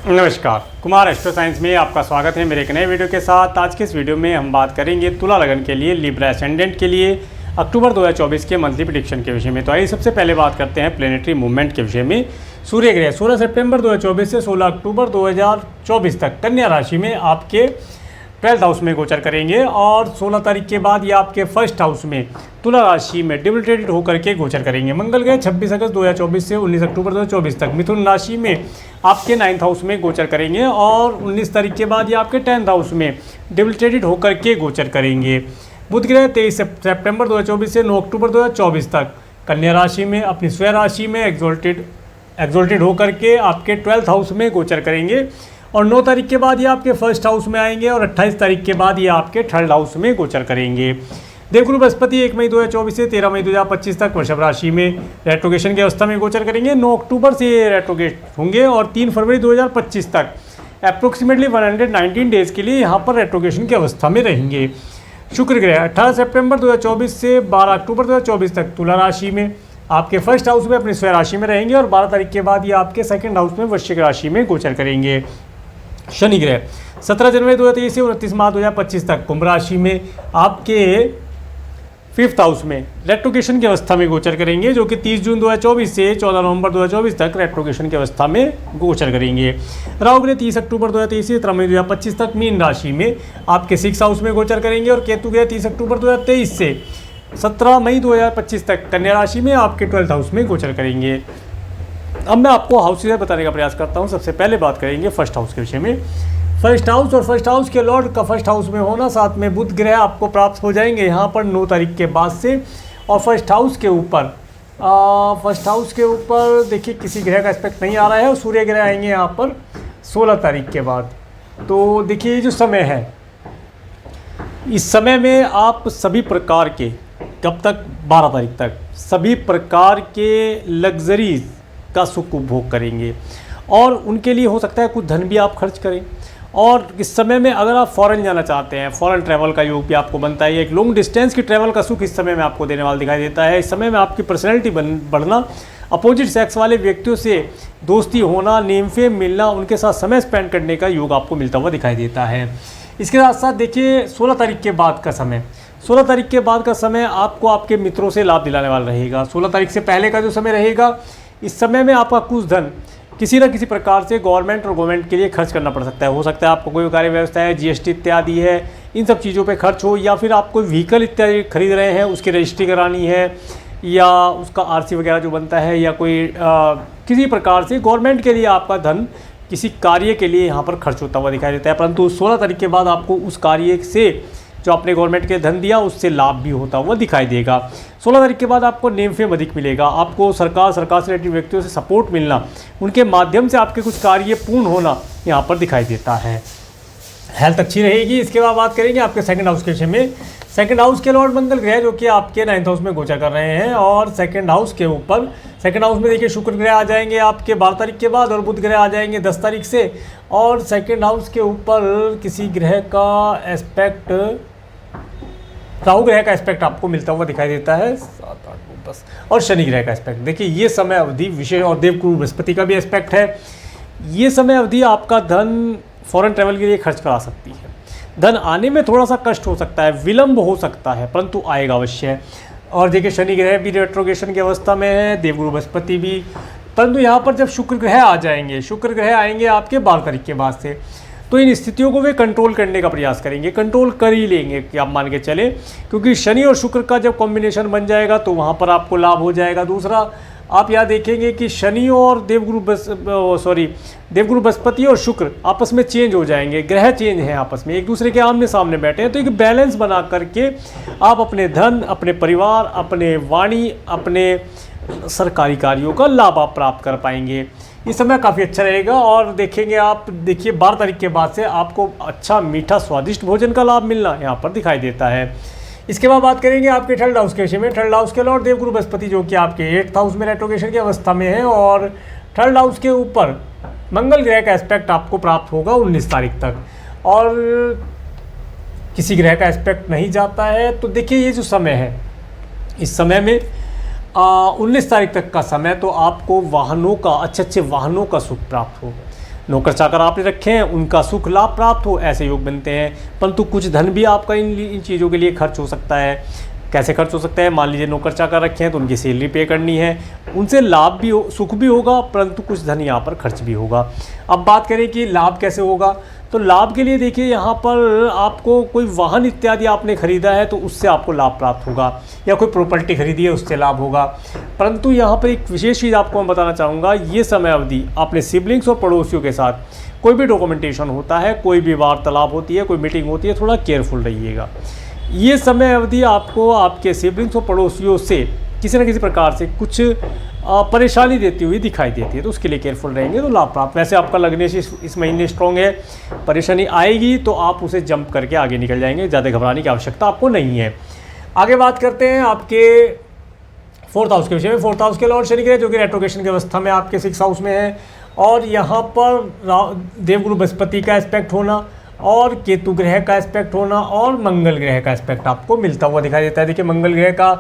नमस्कार, Kumar astro science में आपका स्वागत है मेरे एक नए वीडियो के साथ। आज के इस वीडियो में हम बात करेंगे तुला लगन के लिए लिब्रा एसेंडेंट के लिए अक्टूबर 2024 के मंथली प्रेडिक्शन के विषय में। तो आइए सबसे पहले बात करते हैं प्लेनेटरी मूवमेंट के विषय में। सूर्य ग्रह 16 सितंबर 2024 से 16 अक्टूबर 2024 तक कन्या राशि में आपके 12th हाउस में गोचर करेंगे और 16 तारीख के बाद ये आपके फर्स्ट हाउस में तुला राशि में डिबिलिटेटेड होकर के गोचर करेंगे। मंगल ग्रह 26 अगस्त 2024 से 19 अक्टूबर 2024 तक मिथुन राशि में आपके 9th हाउस में गोचर करेंगे और 19 तारीख के बाद ये आपके 10th हाउस में डिबिलिटेटेड होकर के गोचर करेंगे। बुध ग्रह 23 सितंबर 2024 से 9 अक्टूबर 2024 तक कन्या राशि में अपनी स्वयं राशि में एग्जॉल्टेड होकर के आपके 12th हाउस में गोचर करेंगे और 9 तारीख के बाद ये आपके फर्स्ट हाउस में आएंगे और 28 तारीख के बाद ये आपके 3rd हाउस में गोचर करेंगे। देवगुरु बृहस्पति 1 मई 2024 से 13 मई 2025 तक वृषभ राशि में रेट्रोगेशन की अवस्था में गोचर करेंगे। 9 अक्टूबर से ये रेट्रोगेट होंगे और 3 फरवरी 2025 तक अप्रोक्सीमेटली 119 डेज़ के लिए यहाँ पर रेट्रोगेशन की अवस्था में रहेंगे। शुक्र ग्रह 18 सितंबर 2024 से 12 अक्टूबर 2024 तक तुला राशि में आपके फर्स्ट हाउस में अपनी स्वयं राशि में रहेंगे और 12 तारीख के बाद ये आपके 2nd हाउस में वृश्चिक राशि में गोचर करेंगे। शनि ग्रह 17 जनवरी 2023 से 29 मार्च 2025 तक कुंभ राशि में आपके 5th हाउस में रेट्रोगेशन की अवस्था में गोचर करेंगे, जो कि 30 जून 2024 से 14 नवंबर 2024 तक रेट्रोगेशन की अवस्था में गोचर करेंगे। राहु ग्रह 30 अक्टूबर 2023 से 13 मई 2025 तक मीन राशि में आपके 6th हाउस में गोचर करेंगे और केतु ग्रह 30 अक्टूबर 2023 से 17 मई 2025 तक कन्या राशि में आपके 12th हाउस में गोचर करेंगे। अब मैं आपको हाउसेज बताने का प्रयास करता हूं। सबसे पहले बात करेंगे फर्स्ट हाउस के विषय में। फर्स्ट हाउस और फर्स्ट हाउस के लॉर्ड का फर्स्ट हाउस में होना, साथ में बुध ग्रह आपको प्राप्त हो जाएंगे यहाँ पर 9 तारीख के बाद से। और फर्स्ट हाउस के ऊपर देखिए किसी ग्रह का एस्पेक्ट नहीं आ रहा है और सूर्य ग्रह आएंगे यहाँ पर 16 तारीख के बाद। तो देखिए ये जो समय है, इस समय में आप सभी प्रकार के कब तक 12 तारीख तक सभी प्रकार के लग्जरीज का सुख उपभोग करेंगे और उनके लिए हो सकता है कुछ धन भी आप खर्च करें। और इस समय में अगर आप फॉरेन जाना चाहते हैं, फॉरेन ट्रैवल का योग भी आपको बनता है। एक लॉन्ग डिस्टेंस की ट्रैवल का सुख इस समय में आपको देने वाला दिखाई देता है। इस समय में आपकी पर्सनैलिटी बढ़ना, अपोजिट सेक्स वाले व्यक्तियों से दोस्ती होना, नेम फेम मिलना, उनके साथ समय स्पेंड करने का योग आपको मिलता हुआ दिखाई देता है। इसके साथ साथ देखिए 16 तारीख के बाद का समय, 16 तारीख के बाद का समय आपको आपके मित्रों से लाभ दिलाने वाला रहेगा। 16 तारीख से पहले का जो समय रहेगा, इस समय में आपका कुछ धन किसी न किसी प्रकार से गवर्नमेंट के लिए खर्च करना पड़ सकता है। हो सकता है आपको कोई कार्य व्यवस्था है, जीएसटी इत्यादि है, इन सब चीज़ों पे खर्च हो, या फिर आप कोई व्हीकल इत्यादि खरीद रहे हैं, उसकी रजिस्ट्री करानी है, या उसका आरसी वगैरह जो बनता है, या कोई किसी प्रकार से गवर्नमेंट के लिए आपका धन किसी कार्य के लिए यहाँ पर खर्च होता हुआ दिखाई देता है। परंतु 16 तारीख के बाद आपको उस कार्य से जो आपने गवर्नमेंट के धन दिया उससे लाभ भी होता हुआ दिखाई देगा। 16 तारीख के बाद आपको नेम फेम अधिक मिलेगा। आपको सरकार से रिलेटेड व्यक्तियों से सपोर्ट मिलना, उनके माध्यम से आपके कुछ कार्य पूर्ण होना यहाँ पर दिखाई देता है। हेल्थ अच्छी रहेगी। इसके बाद बात करेंगे आपके 2nd हाउस के विषय में। 2nd हाउस के लॉर्ड मंगल ग्रह जो कि आपके 9th हाउस में गोचर कर रहे हैं और 2nd हाउस के ऊपर 2nd हाउस में देखिए शुक्र ग्रह आ जाएंगे आपके 12 तारीख के बाद और बुध ग्रह आ जाएंगे 10 तारीख से। और 2nd हाउस के ऊपर किसी ग्रह का एस्पेक्ट, राहु ग्रह का एस्पेक्ट आपको मिलता हुआ दिखाई देता है 7, 8, 10 और शनि ग्रह का एस्पेक्ट। देखिए ये समय अवधि विशेष, और देवगुरु बृहस्पति का भी एस्पेक्ट है। ये समय अवधि आपका धन फॉरेन ट्रैवल के लिए खर्च करा सकती है। धन आने में थोड़ा सा कष्ट हो सकता है, विलंब हो सकता है, परंतु आएगा अवश्य। और देखिए शनि ग्रह भी रेट्रोगेशन की अवस्था में है, देवगुरु बृहस्पति भी। परंतु यहाँ पर जब शुक्र ग्रह आ जाएंगे, शुक्र ग्रह आएंगे आपके 12 तारीख के बाद से, तो इन स्थितियों को वे कंट्रोल करने का प्रयास करेंगे, कंट्रोल कर ही लेंगे कि आप मान के चले, क्योंकि शनि और शुक्र का जब कॉम्बिनेशन बन जाएगा तो वहाँ पर आपको लाभ हो जाएगा। दूसरा आप यहाँ देखेंगे कि शनि और देवगुरु बृहस्पति और शुक्र आपस में चेंज हो जाएंगे, ग्रह चेंज हैं आपस में, एक दूसरे के आमने सामने बैठे हैं। तो एक बैलेंस बना करके आप अपने धन, अपने परिवार, अपने वाणी, अपने सरकारी कार्यों का लाभ आप प्राप्त कर पाएंगे। इस समय काफ़ी अच्छा रहेगा। और देखेंगे आप, देखिए 12 तारीख के बाद से आपको अच्छा मीठा स्वादिष्ट भोजन का लाभ मिलना यहाँ पर दिखाई देता है। इसके बाद बात करेंगे आपके 3rd हाउस के विषय में। 3rd हाउस के लॉर्ड देवगुरु बृहस्पति जो कि आपके 8th हाउस में रेट्रोगेशन की अवस्था में है और 3rd हाउस के ऊपर मंगल ग्रह का एस्पेक्ट आपको प्राप्त होगा 19 तारीख तक। और किसी ग्रह का एस्पेक्ट नहीं जाता है। तो देखिए ये जो समय है, इस समय में 19 तारीख तक का समय तो आपको वाहनों का, अच्छे अच्छे वाहनों का सुख प्राप्त होगा। नौकर चाकर आपने रखे हैं उनका सुख लाभ प्राप्त हो, ऐसे योग बनते हैं। परंतु कुछ धन भी आपका इन चीज़ों के लिए खर्च हो सकता है। कैसे खर्च हो सकता है? मान लीजिए नौकर चाकर रखे हैं तो उनकी सैलरी पे करनी है, उनसे लाभ भी हो, सुख भी होगा, परंतु कुछ धन यहाँ पर खर्च भी होगा। अब बात करें कि लाभ कैसे होगा, तो लाभ के लिए देखिए यहाँ पर आपको कोई वाहन इत्यादि आपने खरीदा है तो उससे आपको लाभ प्राप्त होगा, या कोई प्रॉपर्टी खरीदी है उससे लाभ होगा। परंतु यहाँ पर एक विशेष चीज़ आपको मैं बताना चाहूँगा, ये समय अवधि आपने सिबलिंग्स और पड़ोसियों के साथ कोई भी डॉक्यूमेंटेशन होता है, कोई भी वार्तालाप होती है, कोई मीटिंग होती है, थोड़ा केयरफुल रहिएगा। ये समय अवधि आपको आपके सिबलिंग्स और पड़ोसियों से किसी न किसी प्रकार से कुछ परेशानी देती हुई दिखाई देती है, तो उसके लिए केयरफुल रहेंगे तो लाभ प्राप्त। वैसे आपका लगने से इस महीने स्ट्रॉन्ग है, परेशानी आएगी तो आप उसे जंप करके आगे निकल जाएंगे, ज़्यादा घबराने की आवश्यकता आपको नहीं है। आगे बात करते हैं आपके 4th हाउस के विषय में। 4th हाउस के लॉर्ड शनि ग्रह जो कि रेट्रोगेशन की अवस्था में आपके 6th हाउस में है, और यहाँ पर देवगुरु बृहस्पति का एस्पेक्ट होना और केतु ग्रह का एस्पेक्ट होना और मंगल ग्रह का एस्पेक्ट आपको मिलता हुआ दिखाई देता है। देखिए मंगल ग्रह का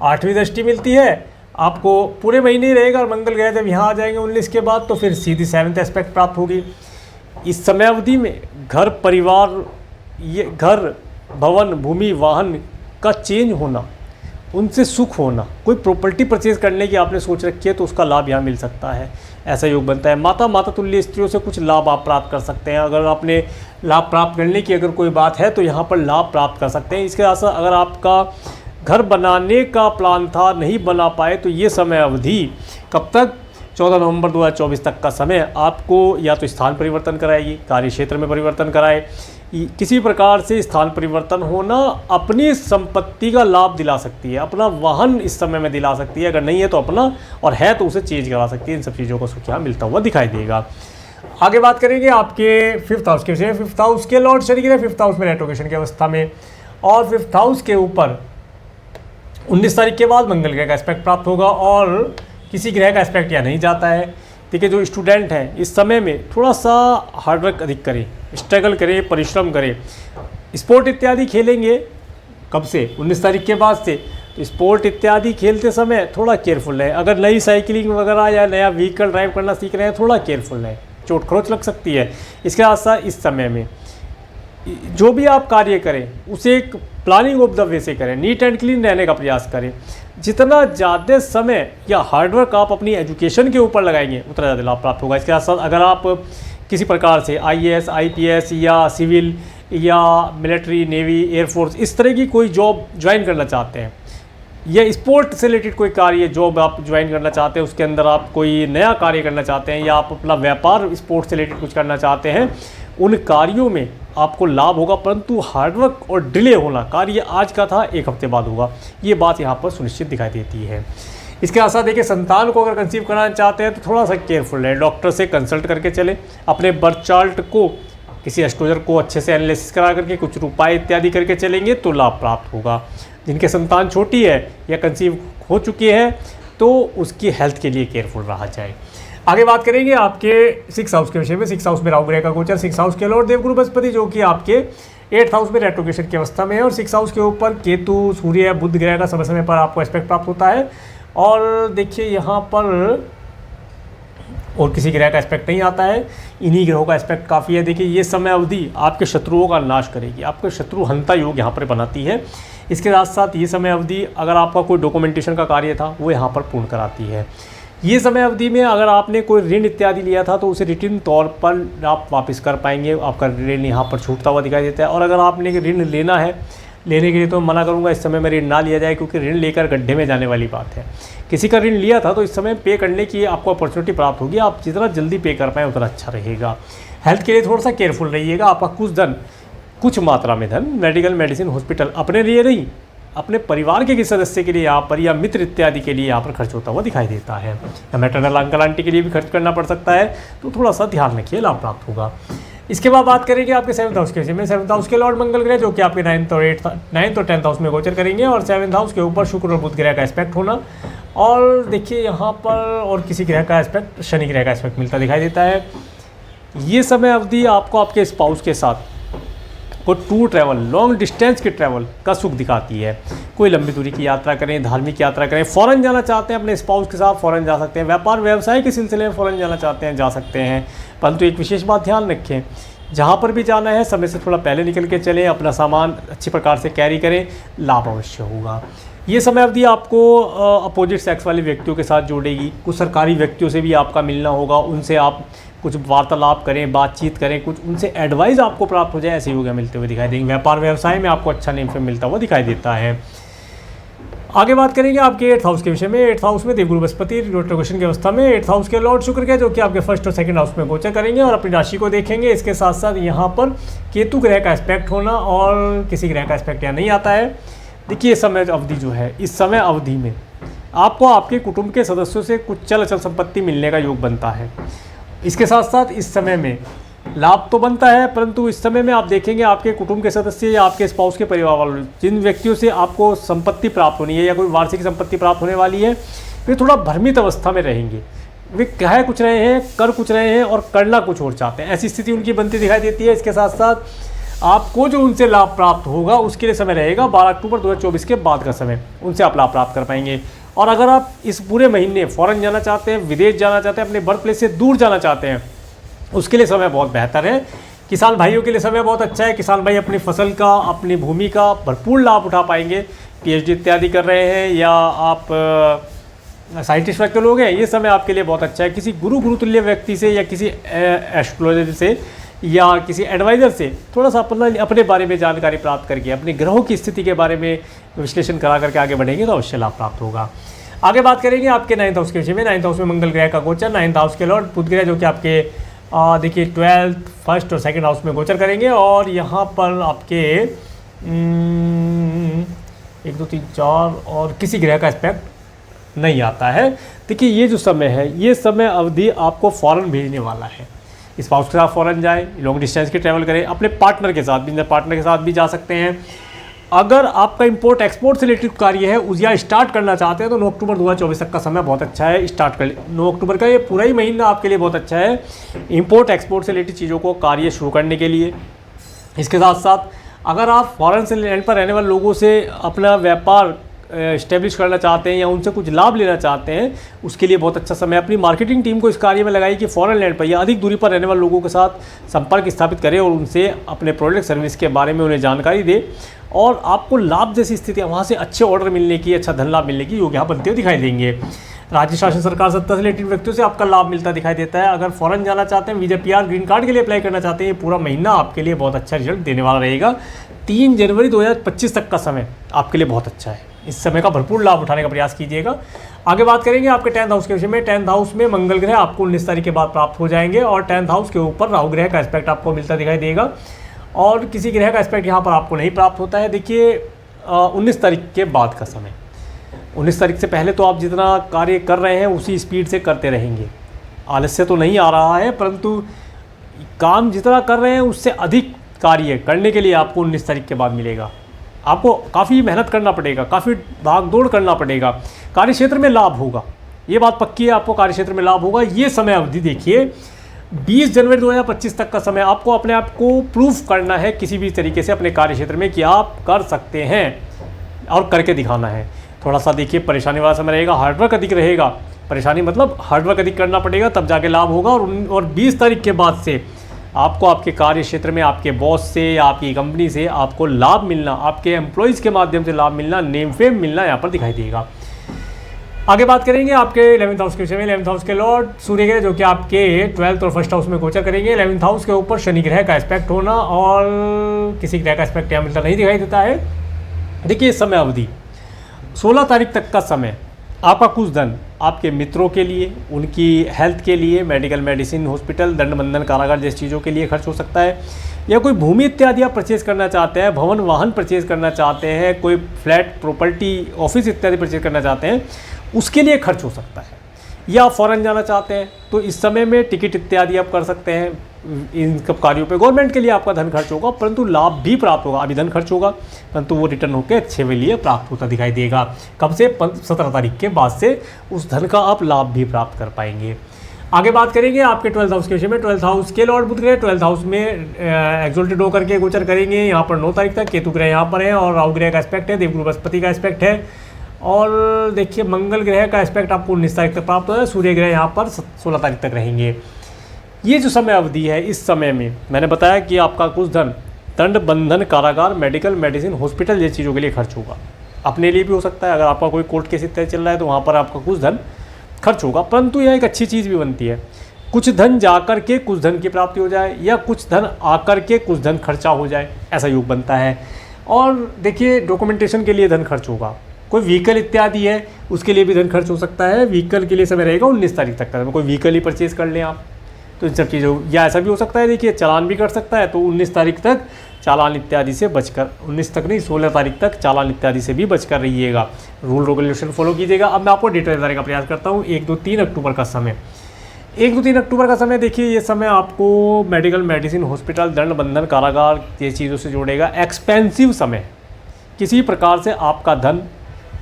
8वीं दृष्टि मिलती है आपको, पूरे महीने ही रहेगा, और मंगल ग्रह जब यहाँ आ जाएंगे 19 के बाद तो फिर सीधी 7th एस्पेक्ट प्राप्त होगी। इस समय अवधि में घर परिवार, ये घर भवन भूमि वाहन का चेंज होना, उनसे सुख होना, कोई प्रॉपर्टी परचेज करने की आपने सोच रखी है तो उसका लाभ यहाँ मिल सकता है, ऐसा योग बनता है। माता तुल्य स्त्रियों से कुछ लाभ आप प्राप्त कर सकते हैं। अगर आपने लाभ प्राप्त करने की अगर कोई बात है तो यहाँ पर लाभ प्राप्त कर सकते हैं। इसके साथ अगर आपका घर बनाने का प्लान था, नहीं बना पाए, तो ये समय अवधि कब तक? 14 नवंबर 2024 तक का समय आपको या तो स्थान परिवर्तन कराएगी, कार्य क्षेत्र में परिवर्तन कराए, किसी प्रकार से स्थान परिवर्तन होना अपनी संपत्ति का लाभ दिला सकती है, अपना वाहन इस समय में दिला सकती है, अगर नहीं है तो अपना, और है तो उसे चेंज करा सकती है। इन सब चीज़ों का सुख यहाँ मिलता हुआ दिखाई देगा। आगे बात करेंगे आपके 5th हाउस के विषय। 5th हाउस के लॉर्ड शनि ग्रह 5th हाउस में रेट्रोगेशन की अवस्था में, और 5th हाउस के ऊपर 19 तारीख के बाद मंगल ग्रह का एस्पेक्ट प्राप्त होगा, और किसी ग्रह का एस्पेक्ट यहाँ नहीं जाता है। देखिए जो स्टूडेंट हैं इस समय में थोड़ा सा हार्डवर्क अधिक करें, स्ट्रगल करें, परिश्रम करें। स्पोर्ट इत्यादि खेलेंगे कब से? 19 तारीख के बाद से। तो स्पोर्ट इत्यादि खेलते समय थोड़ा केयरफुल रहें। अगर नई साइकिलिंग वगैरह या नया व्हीकल ड्राइव करना सीख रहे हैं, थोड़ा केयरफुल रहें, चोट खरोच लग सकती है। इसके साथ साथ इस समय में जो भी आप कार्य करें उसे एक प्लानिंग ऑफ द वे से करें, नीट एंड क्लीन रहने का प्रयास करें। जितना ज़्यादा समय या हार्डवर्क आप अपनी एजुकेशन के ऊपर लगाएंगे उतना ज़्यादा लाभ प्राप्त होगा। इसके साथ साथ अगर आप किसी प्रकार से IAS IPS या सिविल या मिलिट्री नेवी एयरफोर्स इस तरह की कोई जॉब ज्वाइन करना चाहते हैं, या स्पोर्ट से रिलेटेड कोई कार्य जॉब आप ज्वाइन करना चाहते हैं, उसके अंदर आप कोई नया कार्य करना चाहते हैं, या आप अपना व्यापार स्पोर्ट्स से रिलेटेड कुछ करना चाहते हैं, उन कार्यों में आपको लाभ होगा। परंतु हार्डवर्क और डिले होना, कार्य आज का था 1 हफ्ते बाद होगा, ये बात यहाँ पर सुनिश्चित दिखाई देती है। इसके साथ देखिए संतान को अगर कंसीव कराना चाहते हैं तो थोड़ा सा केयरफुल रहें, डॉक्टर से कंसल्ट करके चलें, अपने बर्थ चार्ट को किसी एस्ट्रोलॉजर को अच्छे से एनालिसिस करा करके कुछ उपाय इत्यादि करके चलेंगे तो लाभ प्राप्त होगा। जिनके संतान छोटी है या कंसीव हो चुकी है तो उसकी हेल्थ के लिए केयरफुल रहा जाए। आगे बात करेंगे आपके 6th हाउस के विषय में। 6th हाउस में राहु ग्रह का गोचर, 6th हाउस के लॉर्ड देवगुरु बृहस्पति जो कि आपके 8th हाउस में रेट्रोगेशन की अवस्था में है, और 6th हाउस के ऊपर केतु सूर्य बुध ग्रह का समय समय पर आपको एस्पेक्ट प्राप्त होता है। और देखिए यहाँ पर और किसी ग्रह का एस्पेक्ट नहीं आता है, इन्हीं ग्रहों का एस्पेक्ट काफ़ी है। देखिए ये समय अवधि आपके शत्रुओं का नाश करेगी, आपके शत्रु हंता योग यहाँ पर बनाती है। इसके साथ साथ ये समय अवधि अगर आपका कोई डॉक्यूमेंटेशन का कार्य था वो यहाँ पर पूर्ण कराती है। ये समय अवधि में अगर आपने कोई ऋण इत्यादि लिया था तो उसे रिटर्न तौर पर आप वापस कर पाएंगे, आपका ऋण यहाँ पर छूटता हुआ दिखाई देता है। और अगर आपने ऋण लेना है, लेने के लिए तो मना करूँगा इस समय में ऋण ना लिया जाए, क्योंकि ऋण लेकर गड्ढे में जाने वाली बात है। किसी का ऋण लिया था तो इस समय पे करने की आपको अपॉर्चुनिटी प्राप्त होगी, आप जितना जल्दी पे कर पाएँ उतना अच्छा रहेगा। हेल्थ के लिए थोड़ा सा केयरफुल रहिएगा। आपका कुछ धन, कुछ मात्रा में धन मेडिकल मेडिसिन हॉस्पिटल अपने लिए नहीं, अपने परिवार के किसी सदस्य के लिए यहाँ पर या मित्र इत्यादि के लिए यहाँ पर खर्च होता हुआ दिखाई देता है। या मैटरनल अंकल आंटी के लिए भी खर्च करना पड़ सकता है, तो थोड़ा सा ध्यान रखिए, लाभ प्राप्त होगा। इसके बाद बात करेंगे आपके 7th हाउस के विषय में। 7th हाउस के लॉर्ड मंगल ग्रह जो कि आपके 9th और 10th हाउस में गोचर करेंगे, और 7th हाउस के ऊपर शुक्र और बुध ग्रह का एस्पेक्ट होना। और देखिए यहाँ पर और किसी ग्रह का एस्पेक्ट, शनि ग्रह का एस्पेक्ट मिलता दिखाई देता है। ये समय अवधि आपको आपके स्पाउस के साथ आपको टूर ट्रैवल, लॉन्ग डिस्टेंस के ट्रैवल का सुख दिखाती है। कोई लंबी दूरी की यात्रा करें, धार्मिक यात्रा करें, फ़ॉरेन जाना चाहते हैं अपने स्पाउस के साथ फ़ॉरेन जा सकते हैं, व्यापार व्यवसाय के सिलसिले में फ़ॉरेन जाना चाहते हैं जा सकते हैं। परंतु एक विशेष बात ध्यान रखें, जहाँ पर भी जाना है समय से थोड़ा पहले निकल के चलें, अपना सामान अच्छी प्रकार से कैरी करें, लाभ अवश्य होगा। ये समय अवधि आपको अपोजिट सेक्स वाले व्यक्तियों के साथ जोड़ेगी। कुछ सरकारी व्यक्तियों से भी आपका मिलना होगा, उनसे आप कुछ वार्तालाप करें, बातचीत करें, कुछ उनसे एडवाइस आपको प्राप्त हो जाए, ऐसे योग मिलते हुए दिखाई देंगे। व्यापार व्यवसाय में आपको अच्छा नेम फेम मिलता हुआ दिखाई देता है। आगे बात करेंगे आपके 8th हाउस के विषय में। 8th हाउस में देवगुरु बृहस्पति रोटेशन की अवस्था में 8th हाउस के लॉर्ड शुक्र के, जो कि आपके 1st और 2nd हाउस में गोचर करेंगे और अपनी राशि को देखेंगे। इसके साथ साथ यहाँ पर केतु ग्रह का एस्पेक्ट होना और किसी ग्रह का एस्पेक्ट यहाँ नहीं आता है। देखिए समय अवधि जो है, इस समय अवधि में आपको आपके कुटुंब के सदस्यों से कुछ चल अचल संपत्ति मिलने का योग बनता है। इसके साथ साथ इस समय में लाभ तो बनता है, परंतु इस समय में आप देखेंगे आपके कुटुंब के सदस्य या आपके स्पाउस के परिवार वालों, जिन व्यक्तियों से आपको संपत्ति प्राप्त होनी है या कोई वार्षिक संपत्ति प्राप्त होने वाली है, वे थोड़ा भ्रमित अवस्था में रहेंगे। वे कह कुछ रहे हैं, कर कुछ रहे हैं और करना कुछ और चाहते हैं, ऐसी स्थिति उनकी बनती दिखाई देती है। इसके साथ साथ आपको जो उनसे लाभ प्राप्त होगा उसके लिए समय रहेगा 12 अक्टूबर 2024 के बाद का समय, उनसे आप लाभ प्राप्त कर पाएंगे। और अगर आप इस पूरे महीने फ़ॉरेन जाना चाहते हैं, विदेश जाना चाहते हैं, अपने बर्थ प्लेस से दूर जाना चाहते हैं, उसके लिए समय बहुत बेहतर है। किसान भाइयों के लिए समय बहुत अच्छा है। किसान भाई अपनी फसल का, अपनी भूमि का भरपूर लाभ उठा पाएंगे। पीएचडी इत्यादि कर रहे हैं या आप साइंटिस्ट व्यक्ति लोग हैं, ये समय आपके लिए बहुत अच्छा है। किसी गुरुतुल्य व्यक्ति से या किसी एस्ट्रोलॉजर से या किसी एडवाइज़र से थोड़ा सा अपने बारे में जानकारी प्राप्त करके अपने ग्रहों की स्थिति के बारे में विश्लेषण करा करके आगे बढ़ेंगे तो अवश्य लाभ प्राप्त होगा। आगे बात करेंगे आपके 9th हाउस के विषय में। 9th हाउस में मंगल ग्रह का गोचर, 9th हाउस के लॉर्ड बुध ग्रह, जो कि आपके देखिए 12th, 1st और 2nd हाउस में गोचर करेंगे। और यहाँ पर आपके 1 2 3 4 और किसी ग्रह का एस्पेक्ट नहीं आता है। देखिए ये जो समय है, ये समय अवधि आपको फ़ॉरेन भेजने वाला है। स्पाउस के साथ फ़ॉरेन जाए, लॉन्ग डिस्टेंस की ट्रैवल करें, अपने पार्टनर के साथ, बिजनेस पार्टनर के साथ भी जा सकते हैं। अगर आपका इंपोर्ट एक्सपोर्ट से रिलेटेड कार्य है या स्टार्ट करना चाहते हैं तो 9 अक्टूबर 2024 तक का समय बहुत अच्छा है, स्टार्ट कर 9 अक्टूबर का ये पूरा ही महीना आपके लिए बहुत अच्छा है इंपोर्ट एक्सपोर्ट से रिलेटेड चीज़ों को कार्य शुरू करने के लिए। इसके साथ साथ अगर आप फॉरेन से लैंड पर रहने वाले लोगों से अपना व्यापार इस्टेब्लिश करना चाहते हैं या उनसे कुछ लाभ लेना चाहते हैं, उसके लिए बहुत अच्छा समय। अपनी मार्केटिंग टीम को इस कार्य में लगाई कि फॉरेन लैंड पर या अधिक दूरी पर रहने वाले लोगों के साथ संपर्क स्थापित करें और उनसे अपने प्रोडक्ट सर्विस के बारे में उन्हें जानकारी दे और आपको लाभ जैसी स्थिति वहाँ से अच्छे ऑर्डर मिलने की, अच्छा धन लाभ मिलने की योग यहाँ बनते हुए दिखाई देंगे। राज्य शासन सरकार सत्ता से रिलेटेड व्यक्तियों से आपका लाभ मिलता दिखाई देता है। अगर फॉरेन जाना चाहते हैं, वीजा PR ग्रीन कार्ड के लिए अप्लाई करना चाहते हैं, ये पूरा महीना आपके लिए बहुत अच्छा रिजल्ट देने वाला रहेगा। 3 जनवरी 2025 तक का समय आपके लिए बहुत अच्छा है। इस समय का भरपूर लाभ उठाने का प्रयास कीजिएगा। आगे बात करेंगे आपके 10th हाउस के विषय में। 10th हाउस में मंगल ग्रह आपको 19 तारीख के बाद प्राप्त हो जाएंगे और 10th हाउस के ऊपर राहु ग्रह का एस्पेक्ट आपको मिलता दिखाई देगा और किसी ग्रह का एस्पेक्ट यहाँ पर आपको नहीं प्राप्त होता है। देखिए 19 तारीख के बाद का समय, 19 तारीख से पहले तो आप जितना कार्य कर रहे हैं उसी स्पीड से करते रहेंगे। आलस्य तो नहीं आ रहा है, परंतु काम जितना कर रहे हैं उससे अधिक कार्य करने के लिए आपको 19 तारीख के बाद मिलेगा। आपको काफ़ी मेहनत करना पड़ेगा, काफ़ी भाग दौड़ करना पड़ेगा, कार्य क्षेत्र में लाभ होगा, ये बात पक्की है। आपको कार्य क्षेत्र में लाभ होगा। ये समय अवधि देखिए 20 जनवरी 2025 तक का समय आपको अपने आप को प्रूफ करना है किसी भी तरीके से अपने कार्य क्षेत्र में कि आप कर सकते हैं और करके दिखाना है। थोड़ा सा देखिए परेशानी वाला समय रहेगा, हार्डवर्क अधिक रहेगा। परेशानी मतलब हार्डवर्क अधिक करना पड़ेगा, तब जाके लाभ होगा। और 20 तारीख के बाद से आपको आपके कार्य क्षेत्र में आपके बॉस से या आपकी कंपनी से आपको लाभ मिलना, आपके एम्प्लॉयज़ के माध्यम से लाभ मिलना, नेम फेम मिलना यहाँ पर दिखाई देगा। आगे बात करेंगे आपके 11th हाउस के विषय में। 11th हाउस के लॉर्ड सूर्य ग्रह, जो कि आपके 12th और 1st हाउस में गोचर करेंगे। 11th हाउस के ऊपर शनि ग्रह का एस्पेक्ट होना और किसी ग्रह का एस्पेक्ट यहाँ मिलता नहीं दिखाई देता है। देखिए समय अवधि 16 तारीख तक का समय आपका कुछ धन आपके मित्रों के लिए, उनकी हेल्थ के लिए, मेडिकल, मेडिसिन, हॉस्पिटल, दंड बंधन, कारागार जैसी चीज़ों के लिए खर्च हो सकता है। या कोई भूमि इत्यादि आप परचेज करना चाहते हैं, भवन वाहन परचेज करना चाहते हैं, कोई फ्लैट, प्रॉपर्टी, ऑफिस इत्यादि परचेज करना चाहते हैं, उसके लिए खर्च हो सकता है। या आप फॉरेन जाना चाहते हैं तो इस समय में टिकट इत्यादि आप कर सकते हैं। इन सब कार्यों पे गवर्नमेंट के लिए आपका धन खर्च होगा, परंतु लाभ भी प्राप्त होगा। अभी धन खर्च होगा परंतु वो रिटर्न होकर अच्छे के लिए प्राप्त होता दिखाई देगा। कब से? 17 तारीख के बाद से उस धन का आप लाभ भी प्राप्त कर पाएंगे। आगे बात करेंगे आपके 12th हाउस के विषय में। 12th हाउस के लॉर्ड बुध ग्रह 12th हाउस में एक्सोल्टेड होकर के गोचर करेंगे। यहाँ पर 9 तारीख तक केतु ग्रह यहाँ पर है और राहु ग्रह का एस्पेक्ट है, देवगुरु बृहस्पति का एस्पेक्ट है। और देखिए मंगल ग्रह का एस्पेक्ट आपको 19 तारीख तक प्राप्त होगा। सूर्य ग्रह यहाँ पर 16 तारीख तक रहेंगे। ये जो समय अवधि है, इस समय में मैंने बताया कि आपका कुछ धन दंड, बंधन, कारागार, मेडिकल, मेडिसिन, हॉस्पिटल जैसी चीज़ों के लिए खर्च होगा। अपने लिए भी हो सकता है, अगर आपका कोई कोर्ट केस इत्यादि चल रहा है तो वहाँ पर आपका कुछ धन खर्च होगा। परंतु यह एक अच्छी चीज़ भी बनती है, कुछ धन जाकर के कुछ धन की प्राप्ति हो जाए या कुछ धन आकर के कुछ धन खर्चा हो जाए, ऐसा योग बनता है। और देखिए डॉक्यूमेंटेशन के लिए धन खर्च होगा, कोई व्हीकल इत्यादि है उसके लिए भी धन खर्च हो सकता है। व्हीकल के लिए समय रहेगा 19 तारीख तक का, कोई व्हीकल ही परचेज कर लें आप, तो इन सब चीज़ों, या ऐसा भी हो सकता है देखिए चालान भी कर सकता है, तो 19 तारीख तक चालान इत्यादि से बचकर, 19 तक नहीं 16 तारीख तक चालान इत्यादि से भी बचकर रहिएगा। रूल रेगुलेशन फॉलो कीजिएगा। अब मैं आपको डिटेल बताने का प्रयास करता हूँ। 1, 2, 3 अक्टूबर का समय, 1, 2, 3 अक्टूबर का समय देखिए, ये समय आपको मेडिकल, मेडिसिन, हॉस्पिटल, दंड, बंधन, कारागार ये चीज़ों से जोड़ेगा। एक्सपेंसिव समय, किसी प्रकार से आपका धन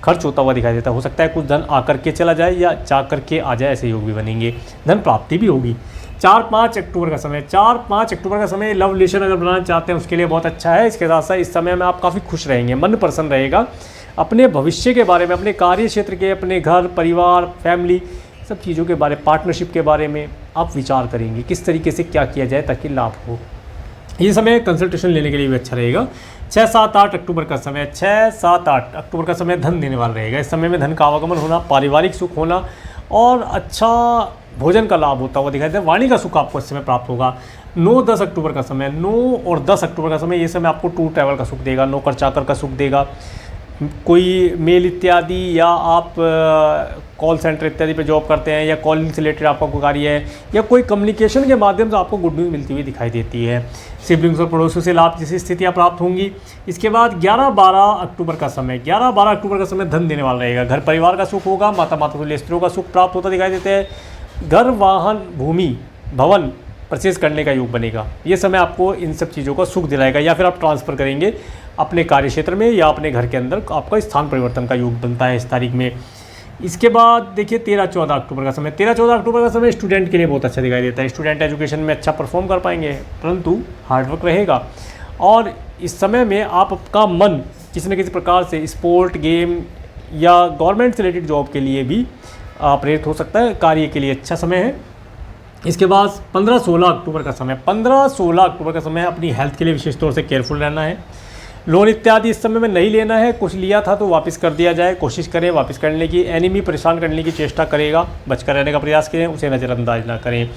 खर्च होता हुआ दिखाई देता है। हो सकता है कुछ धन आकर के चला जाए या जा कर के आ जाए, ऐसे योग भी बनेंगे। धन प्राप्ति भी होगी। 4-5 अक्टूबर का समय, 4-5 अक्टूबर का समय लव रिलेशन अगर बनाना चाहते हैं उसके लिए बहुत अच्छा है। इसके साथ साथ इस समय में आप काफ़ी खुश रहेंगे, मन प्रसन्न रहेगा। अपने भविष्य के बारे में, अपने कार्य क्षेत्र के, अपने घर परिवार, फैमिली, सब चीज़ों के बारे, पार्टनरशिप के बारे में आप विचार करेंगे, किस तरीके से क्या किया जाए ताकि लाभ हो। ये समय कंसल्टेशन लेने के लिए भी अच्छा रहेगा। 6-7-8 अक्टूबर का समय, 6-7-8 अक्टूबर का समय धन देने वाला रहेगा। इस समय में धन का आवागमन होना, पारिवारिक सुख होना और अच्छा भोजन का लाभ होता हुआ दिखाई देता है। वाणी का सुख आपको इस समय प्राप्त होगा। 9-10 अक्टूबर का समय, 9 और 10 अक्टूबर का समय, ये समय आपको टूर ट्रैवल का सुख देगा, नौकर चाकर का सुख देगा। कोई मेल इत्यादि या आप कॉल सेंटर इत्यादि पे जॉब करते हैं या कॉलिंग से रिलेटेड आपका कोई कार्य है या कोई कम्युनिकेशन के माध्यम से आपको गुड न्यूज़ मिलती हुई दिखाई देती है। सिबलिंग्स और पड़ोसियों से लाभ जैसी स्थितियाँ प्राप्त होंगी। इसके बाद 11-12 अक्टूबर का समय, 11-12 अक्टूबर का समय धन देने वाला रहेगा। घर परिवार का सुख होगा, माता तुल्य स्त्रियों का सुख प्राप्त होता दिखाई देते हैं। घर, वाहन, भूमि, भवन परचेज करने का योग बनेगा। ये समय आपको इन सब चीज़ों का सुख दिलाएगा, या फिर आप ट्रांसफ़र करेंगे अपने कार्य क्षेत्र में या अपने घर के अंदर, आपका स्थान परिवर्तन का योग बनता है इस तारीख में। इसके बाद देखिए 13-14 अक्टूबर का समय, 13-14 अक्टूबर का समय स्टूडेंट के लिए बहुत अच्छा दिखाई देता है। स्टूडेंट एजुकेशन में अच्छा परफॉर्म कर पाएंगे, परंतु हार्डवर्क रहेगा। और इस समय में आपका मन किसी न किसी प्रकार से स्पोर्ट, गेम या गवर्नमेंट से रिलेटेड जॉब के लिए भी प्रेरित हो सकता है। कार्य के लिए अच्छा समय है। इसके बाद 15-16 अक्टूबर का समय, 15-16 अक्टूबर का समय अपनी हेल्थ के लिए विशेष तौर से केयरफुल रहना है। लोन इत्यादि इस समय में नहीं लेना है। कुछ लिया था तो वापस कर दिया जाए, कोशिश करें वापस करने की। एनिमी परेशान करने की चेष्टा करेगा, बचकर रहने का प्रयास करें, उसे नज़रअंदाज ना करें।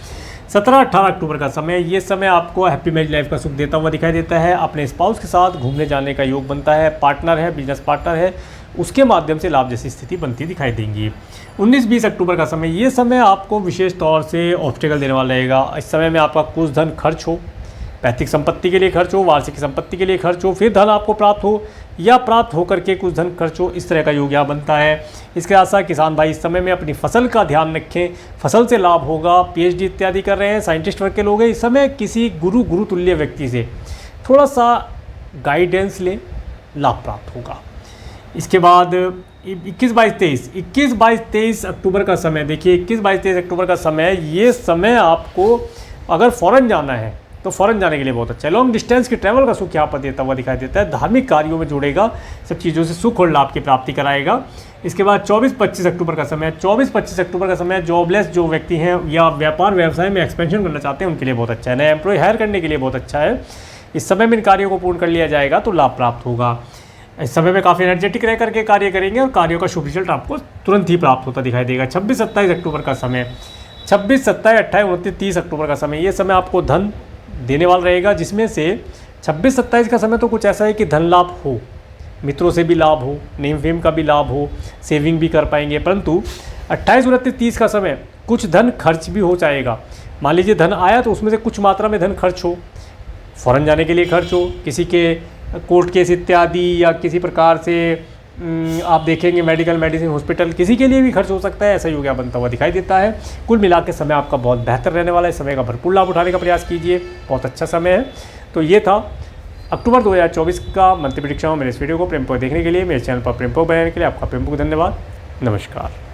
17-18 अक्टूबर का समय, ये समय आपको हैप्पी मैरिज लाइफ का सुख देता हुआ दिखाई देता है। अपने स्पाउस के साथ घूमने जाने का योग बनता है। पार्टनर है, बिजनेस पार्टनर है, उसके माध्यम से लाभ जैसी स्थिति बनती दिखाई देंगी। 19-20 अक्टूबर का समय, ये समय आपको विशेष तौर से ऑब्स्टेकल देने वाला रहेगा। इस समय में आपका कुछ धन खर्च हो, पैतृक संपत्ति के लिए खर्च हो, वार्षिक संपत्ति के लिए खर्च हो, फिर धन आपको प्राप्त हो या प्राप्त होकर के कुछ धन खर्च हो, इस तरह का योग यहाँ बनता है। इसके साथ साथ किसान भाई इस समय में अपनी फसल का ध्यान रखें, फसल से लाभ होगा। पीएचडी इत्यादि कर रहे हैं, साइंटिस्ट वर्ग के लोग हैं, इस समय किसी गुरु तुल्य व्यक्ति से थोड़ा सा गाइडेंस लें, लाभ प्राप्त होगा। इसके बाद 21-22-23 अक्टूबर का समय, देखिए 21-22-23 अक्टूबर का समय, ये समय आपको अगर फ़ॉरेन जाना है तो फ़ॉरेन जाने के लिए बहुत अच्छा है। लॉन्ग डिस्टेंस की ट्रैवल का सुख यहाँ पर देता हुआ दिखाई देता है। धार्मिक कार्यों में जोड़ेगा, सब चीज़ों से सुख और लाभ की प्राप्ति कराएगा। इसके बाद 24-25 अक्टूबर का समय, 24-25 अक्टूबर का समय जॉबलेस जो व्यक्ति हैं या व्यापार व्यवसाय में एक्सपेंशन करना चाहते हैं उनके लिए बहुत अच्छा है। नया एम्प्लॉय हायर करने के लिए बहुत अच्छा है। इस समय में इन कार्यों को पूर्ण कर लिया जाएगा तो लाभ प्राप्त होगा। इस समय में काफ़ी एनर्जेटिक रह करके कार्य करेंगे और कार्यों का शुभ रिजल्ट आपको तुरंत ही प्राप्त होता दिखाई देगा। 26-27 अक्टूबर का समय, 26, 27, 28, 29, 30 अक्टूबर का समय, ये समय आपको धन देने वाला रहेगा, जिसमें से 26-27 का समय तो कुछ ऐसा है कि धन लाभ हो, मित्रों से भी लाभ हो, नेम फेम का भी लाभ हो, सेविंग भी कर पाएंगे। परंतु 28, 29, 30 का समय कुछ धन खर्च भी हो जाएगा। मान लीजिए धन आया तो उसमें से कुछ मात्रा में धन खर्च हो, फ़ॉरेन जाने के लिए खर्च हो, किसी के कोर्ट केस इत्यादि या किसी प्रकार से आप देखेंगे मेडिकल, मेडिसिन, हॉस्पिटल, किसी के लिए भी खर्च हो सकता है। ऐसा योग बनता हुआ दिखाई देता है। कुल मिला के समय आपका बहुत बेहतर रहने वाला है। समय का भरपूर लाभ उठाने का प्रयास कीजिए, बहुत अच्छा समय है। तो ये था अक्टूबर 2024 का मंत्री प्रेडिक्शन। मेरे इस वीडियो को प्रेमपूर्वक देखने के लिए, मेरे चैनल पर प्रेमपूर्वक बनाने के लिए आपका प्रेमपूर्वक धन्यवाद। नमस्कार।